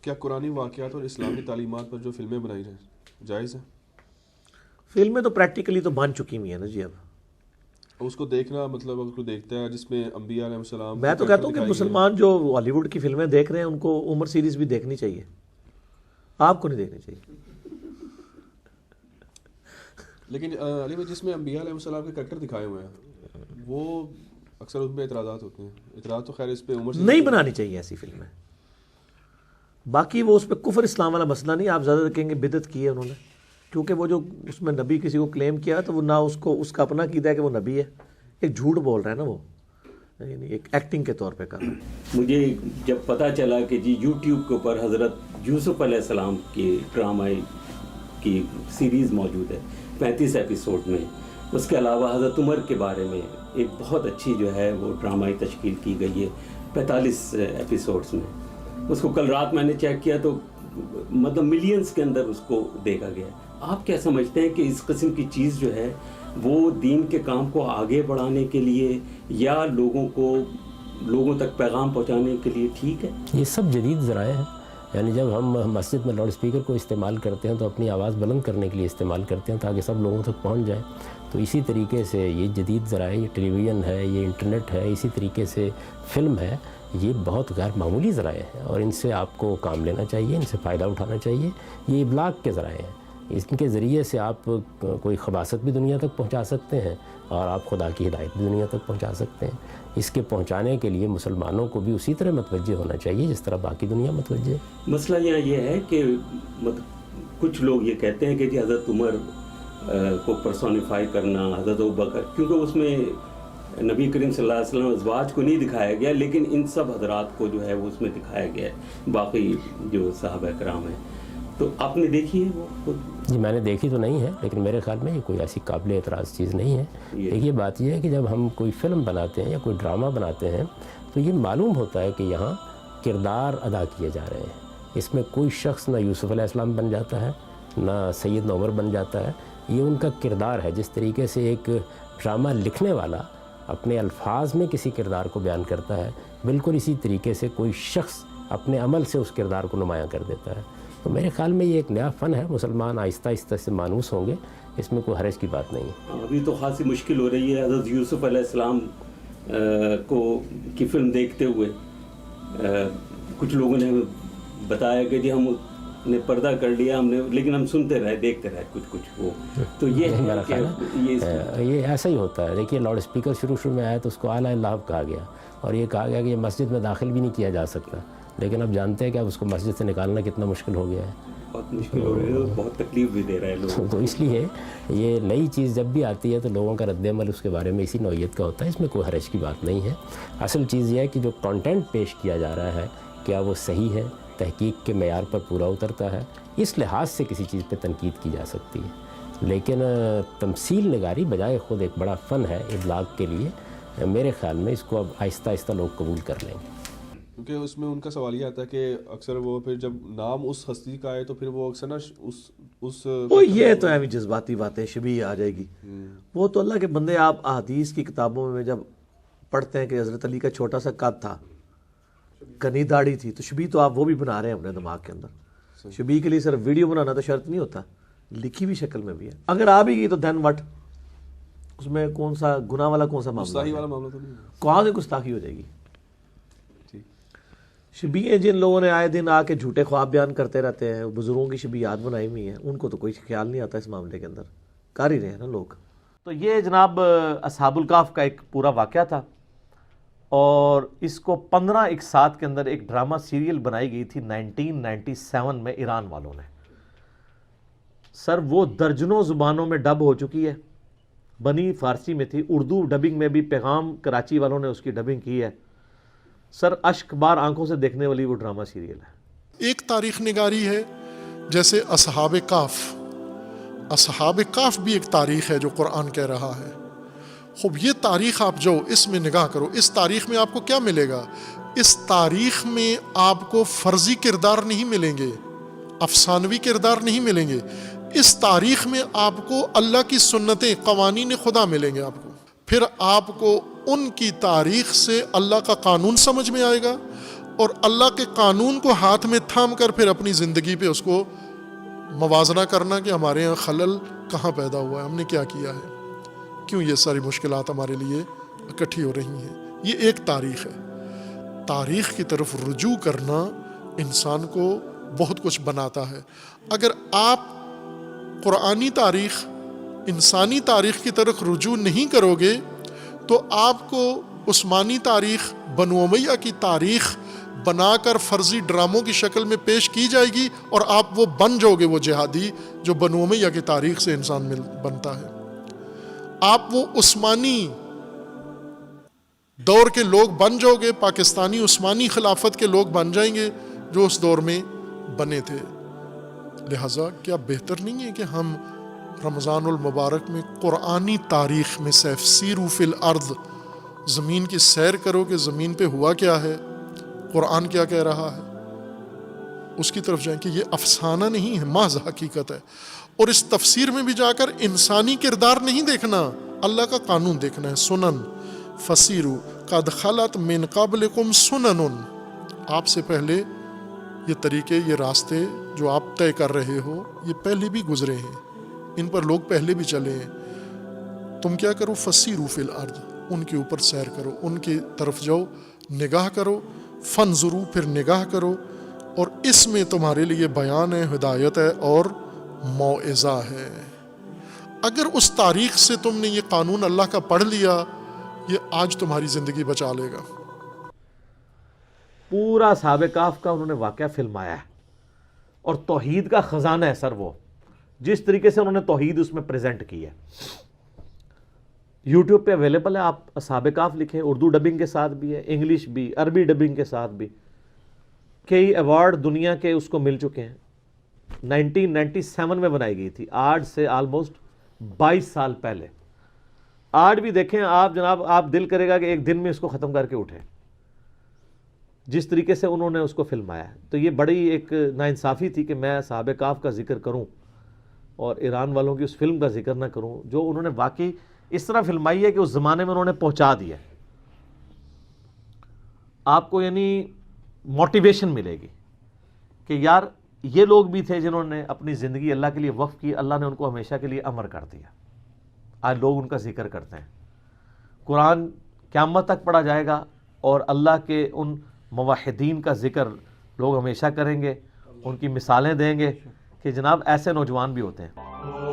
کیا قرآنی واقعات اور اسلامی تعلیمات پر جو فلمیں بنائی جائیں جائز ہیں؟ فلمیں تو پریکٹیکلی تو بن چکی ہوئی ہیں نا جی. اب اس کو دیکھنا مطلب اگر کوئی دیکھتا ہے جس میں انبیاء علیہ السلام، میں تو کہتا ہوں کہ مسلمان جو ہالی ووڈ کی فلمیں دیکھ رہے ہیں ان کو عمر سیریز بھی دیکھنی چاہیے، آپ کو نہیں دیکھنی چاہیے. لیکن علی بھائی جس میں انبیاء علیہ السلام کے کریکٹر دکھائے ہوئے ہیں وہ اکثر اس پہ اعتراضات ہوتے ہیں. اعتراض تو خیر اس پہ عمر سے نہیں بنانی چاہیے ایسی فلمیں. باقی وہ اس پہ کفر اسلام والا مسئلہ نہیں، آپ زیادہ کہیں گے بدعت کی ہے انہوں نے، کیونکہ وہ جو اس میں نبی کسی کو کلیم کیا تو وہ نہ اس کو اس کا اپنا عقیدہ ہے کہ وہ نبی ہے، ایک جھوٹ بول رہا ہے نا، وہ یعنی ایک ایکٹنگ کے طور پہ کر رہا ہے. مجھے جب پتہ چلا کہ جی یوٹیوب کے اوپر حضرت یوسف علیہ السلام کی ڈرامہ کی سیریز موجود ہے 35 ایپیسوڈ میں، اس کے علاوہ حضرت عمر کے بارے میں ایک بہت اچھی جو ہے وہ ڈرامائی تشکیل کی گئی ہے 45 ایپیسوڈز میں. اس کو کل رات میں نے چیک کیا تو مطلب ملینز کے اندر اس کو دیکھا گیا. آپ کیا سمجھتے ہیں کہ اس قسم کی چیز جو ہے وہ دین کے کام کو آگے بڑھانے کے لیے یا لوگوں تک پیغام پہنچانے کے لیے ٹھیک ہے؟ یہ سب جدید ذرائع ہیں. یعنی جب ہم مسجد میں لاؤڈ اسپیکر کو استعمال کرتے ہیں تو اپنی آواز بلند کرنے کے لیے استعمال کرتے ہیں تاکہ سب لوگوں تک پہنچ جائے. تو اسی طریقے سے یہ جدید ذرائع، یہ ٹیلی ویژن ہے، یہ انٹرنیٹ ہے، اسی طریقے سے فلم ہے، یہ بہت غیر معمولی ذرائع ہیں اور ان سے آپ کو کام لینا چاہیے، ان سے فائدہ اٹھانا چاہیے. یہ ابلاغ کے ذرائع ہیں، ان کے ذریعے سے آپ کوئی خباثت بھی دنیا تک پہنچا سکتے ہیں اور آپ خدا کی ہدایت بھی دنیا تک پہنچا سکتے ہیں. اس کے پہنچانے کے لیے مسلمانوں کو بھی اسی طرح متوجہ ہونا چاہیے جس طرح باقی دنیا متوجہ ہے. مسئلہ یہاں یہ ہے کہ کچھ لوگ یہ کہتے ہیں کہ جی حضرت عمر کو پرسونیفائی کرنا، حضرت ابوبکر، کیونکہ اس میں نبی کریم صلی اللہ علیہ وسلم ازواج کو نہیں دکھایا گیا لیکن ان سب حضرات کو جو ہے وہ اس میں دکھایا گیا ہے، باقی جو صحابہ کرام ہیں. تو آپ نے دیکھی ہے وہ خود؟ جی میں نے دیکھی تو نہیں ہے لیکن میرے خیال میں یہ کوئی ایسی قابل اعتراض چیز نہیں ہے. ایک یہ بات یہ ہے کہ جب ہم کوئی فلم بناتے ہیں یا کوئی ڈرامہ بناتے ہیں تو یہ معلوم ہوتا ہے کہ یہاں کردار ادا کیے جا رہے ہیں. اس میں کوئی شخص نہ یوسف علیہ السلام بن جاتا ہے نہ سیدنا عمر بن جاتا ہے، یہ ان کا کردار ہے. جس طریقے سے ایک ڈرامہ لکھنے والا اپنے الفاظ میں کسی کردار کو بیان کرتا ہے، بالکل اسی طریقے سے کوئی شخص اپنے عمل سے اس کردار کو نمایاں کر دیتا ہے. تو میرے خیال میں یہ ایک نیا فن ہے، مسلمان آہستہ آہستہ سے مانوس ہوں گے، اس میں کوئی حرج کی بات نہیں ہے. ابھی تو خاصی مشکل ہو رہی ہے حضرت یوسف علیہ السلام کی فلم دیکھتے ہوئے. کچھ لوگوں نے بتایا کہ جی ہم نے پردہ کر لیا ہم نے، لیکن ہم سنتے رہے دیکھتے رہے کچھ وہ. تو یہ میرا خیال ہے یہ ایسا ہی ہوتا ہے. دیکھیے لاؤڈ اسپیکر شروع میں آیا تو اس کو اعلیٰ اللہ کہا گیا اور یہ کہا گیا کہ یہ مسجد میں داخل بھی نہیں کیا جا سکتا، لیکن اب جانتے ہیں کہ اب اس کو مسجد سے نکالنا کتنا مشکل ہو گیا ہے. بہت مشکل ہو رہی ہے، بہت تکلیف بھی دے رہا ہے لوگوں. تو اس لیے یہ نئی چیز جب بھی آتی ہے تو لوگوں کا رد عمل اس کے بارے میں اسی نوعیت کا ہوتا ہے، اس میں کوئی حرج کی بات نہیں ہے. اصل چیز یہ ہے کہ جو کانٹینٹ پیش کیا جا رہا ہے کیا وہ صحیح ہے، تحقیق کے معیار پر پورا اترتا ہے. اس لحاظ سے کسی چیز پہ تنقید کی جا سکتی ہے، لیکن تمثیل نگاری بجائے خود ایک بڑا فن ہے ابلاغ کے لیے. میرے خیال میں اس کو اب آہستہ آہستہ لوگ قبول کر لیں گے. کیونکہ اس میں ان کا سوال یہ آتا ہے کہ اکثر وہ پھر جب نام اس ہستی کا آئے تو پھر وہ اکثر نا اس وہ یہ تو ہے جذباتی باتیں شبیہ آ جائے گی. وہ تو اللہ کے بندے، آپ احادیث کی کتابوں میں جب پڑھتے ہیں کہ حضرت علی کا چھوٹا سا قد تھا، گھنی داڑھی تھی، تو شبیہ تو آپ وہ بھی بنا رہے ہیں اپنے دماغ کے اندر. شبیہ کے لیے صرف ویڈیو بنانا تو شرط نہیں ہوتا، لکھی بھی شکل میں بھی ہے. اگر آ بھی گئی تو دین وٹ، اس میں کون سا گناہ والا کون سا معاملہ تو نہیں کہاں سے گستاخی ہو جائے گی. شبیہیں جن لوگوں نے آئے دن آ کے جھوٹے خواب بیان کرتے رہتے ہیں، بزرگوں کی شبیہات بنائی ہوئی ہیں، ان کو تو کوئی خیال نہیں آتا اس معاملے کے اندر، کر ہی رہے ہیں نا لوگ. تو یہ جناب اصحاب الکہف کا ایک پورا واقعہ تھا اور اس کو 15 اقساط کے اندر ایک ڈرامہ سیریل بنائی گئی تھی 1997 میں ایران والوں نے. سر وہ درجنوں زبانوں میں ڈب ہو چکی ہے، بنی فارسی میں تھی، اردو ڈبنگ میں بھی پیغام کراچی والوں نے اس کی ڈبنگ کی ہے. سر اشک بار آنکھوں سے دیکھنے والی وہ ڈرامہ سیریل ہے. ایک تاریخ نگاری ہے جیسے اصحاب کہف. اصحاب کہف بھی ایک تاریخ ہے جو قرآن کہہ رہا ہے. خوب یہ تاریخ آپ جو اس میں نگاہ کرو، اس تاریخ میں آپ کو کیا ملے گا؟ اس تاریخ میں آپ کو فرضی کردار نہیں ملیں گے، افسانوی کردار نہیں ملیں گے. اس تاریخ میں آپ کو اللہ کی سنتیں، قوانین خدا ملیں گے. آپ کو پھر آپ کو ان کی تاریخ سے اللہ کا قانون سمجھ میں آئے گا، اور اللہ کے قانون کو ہاتھ میں تھام کر پھر اپنی زندگی پہ اس کو موازنہ کرنا کہ ہمارے یہاں خلل کہاں پیدا ہوا ہے، ہم نے کیا کیا ہے، کیوں یہ ساری مشکلات ہمارے لیے اکٹھی ہو رہی ہیں۔ یہ ایک تاریخ ہے۔ تاریخ کی طرف رجوع کرنا انسان کو بہت کچھ بناتا ہے۔ اگر آپ قرآنی تاریخ، انسانی تاریخ کی طرف رجوع نہیں کرو گے تو آپ کو عثمانی تاریخ، بنو امیہ کی تاریخ بنا کر فرضی ڈراموں کی شکل میں پیش کی جائے گی اور آپ وہ بن جاؤ گے، وہ جہادی جو بنو امیہ کی تاریخ سے انسان بنتا ہے۔ آپ وہ عثمانی دور کے لوگ بن جاؤ گے، پاکستانی عثمانی خلافت کے لوگ بن جائیں گے جو اس دور میں بنے تھے۔ لہٰذا کیا بہتر نہیں ہے کہ ہم رمضان المبارک میں قرآنی تاریخ میں سیروا فی الارض، زمین کی سیر کرو کہ زمین پہ ہوا کیا ہے، قرآن کیا کہہ رہا ہے، اس کی طرف جائیں کہ یہ افسانہ نہیں ہے، محض حقیقت ہے۔ اور اس تفسیر میں بھی جا کر انسانی کردار نہیں دیکھنا، اللہ کا قانون دیکھنا ہے۔ سنن فسیروا قد خلت من قبلکم سنن، آپ سے پہلے یہ طریقے، یہ راستے جو آپ طے کر رہے ہو یہ پہلے بھی گزرے ہیں، ان پر لوگ پہلے بھی چلے ہیں۔ تم کیا کرو، فسیروا فی الارض، ان کے اوپر سیر کرو، ان کی طرف جاؤ، نگاہ کرو، فانظروا، پھر نگاہ کرو، اور اس میں تمہارے لیے بیان ہے، ہدایت ہے اور موعظہ ہے۔ اگر اس تاریخ سے تم نے یہ قانون اللہ کا پڑھ لیا، یہ آج تمہاری زندگی بچا لے گا۔ پورا اصحاب کہف کا انہوں نے واقعہ فلمایا ہے، اور توحید کا خزانہ ہے سر وہ، جس طریقے سے انہوں نے توحید اس میں پریزنٹ کی ہے۔ یوٹیوب پہ اویلیبل ہے، آپ اصحاب کہف لکھیں، اردو ڈبنگ کے ساتھ بھی ہے، انگلش بھی، عربی ڈبنگ کے ساتھ بھی۔ کئی ایوارڈ دنیا کے اس کو مل چکے ہیں۔ 1997 میں بنائی گئی تھی، آج سے آلموسٹ 22 سال پہلے۔ آج بھی دیکھیں آپ جناب، آپ دل کرے گا کہ ایک دن میں اس کو ختم کر کے اٹھیں، جس طریقے سے انہوں نے اس کو فلمایا ہے۔ تو یہ بڑی ایک ناانصافی تھی کہ میں اصحاب کہف کا ذکر کروں اور ایران والوں کی اس فلم کا ذکر نہ کروں، جو انہوں نے واقعی اس طرح فلمائی ہے کہ اس زمانے میں انہوں نے پہنچا دیا۔ آپ کو یعنی موٹیویشن ملے گی کہ یار یہ لوگ بھی تھے جنہوں نے اپنی زندگی اللہ کے لیے وقف کی، اللہ نے ان کو ہمیشہ کے لیے امر کر دیا، آج لوگ ان کا ذکر کرتے ہیں۔ قرآن قیامت تک پڑھا جائے گا اور اللہ کے ان موحدین کا ذکر لوگ ہمیشہ کریں گے، ان کی مثالیں دیں گے کہ جناب ایسے نوجوان بھی ہوتے ہیں۔